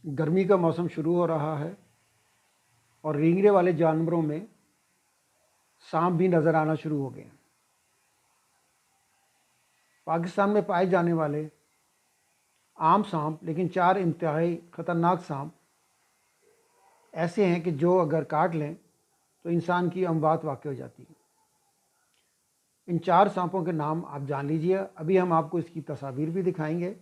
گرمی کا موسم شروع ہو رہا ہے اور رینگنے والے جانوروں میں سانپ بھی نظر آنا شروع ہو گئے ہیں۔ پاکستان میں پائے جانے والے عام سانپ، لیکن 4 انتہائی خطرناک سانپ ایسے ہیں کہ جو اگر کاٹ لیں تو انسان کی اموات واقع ہو جاتی ہے۔ ان 4 سانپوں کے نام آپ جان لیجئے۔ ابھی ہم آپ کو اس کی تصاویر بھی دکھائیں گے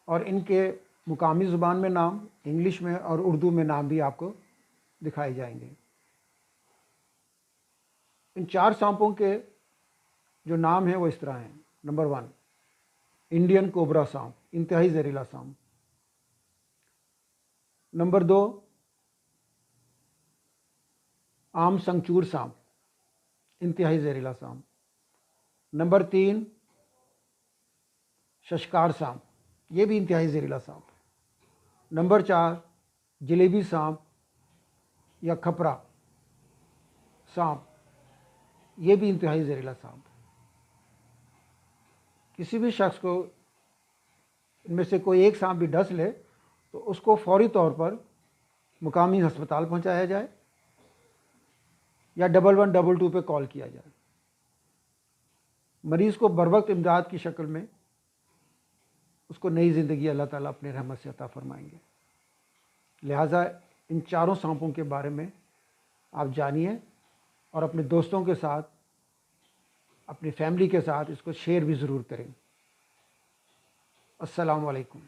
اور ان کے مقامی زبان میں نام، انگلش میں اور اردو میں نام بھی آپ کو دکھائے جائیں گے۔ ان 4 سانپوں کے جو نام ہیں وہ اس طرح ہیں۔ نمبر 1، انڈین کوبرا سانپ، انتہائی زہریلا سانپ۔ نمبر 2، عام سنگچور سانپ، انتہائی زہریلا سانپ۔ نمبر 3، ششکار سانپ، یہ بھی انتہائی زہریلا سانپ۔ نمبر 4، جلیبی سانپ یا کھپرا سانپ، یہ بھی انتہائی زہریلا سانپ۔ کسی بھی شخص کو ان میں سے کوئی ایک سانپ بھی ڈس لے تو اس کو فوری طور پر مقامی ہسپتال پہنچایا جائے یا 1122 پہ کال کیا جائے۔ مریض کو بروقت امداد کی شکل میں اس کو نئی زندگی اللہ تعالیٰ اپنے رحمت سے عطا فرمائیں گے۔ لہٰذا ان 4 سانپوں کے بارے میں آپ جانیے اور اپنے دوستوں کے ساتھ، اپنی فیملی کے ساتھ اس کو شیئر بھی ضرور کریں۔ السلام علیکم۔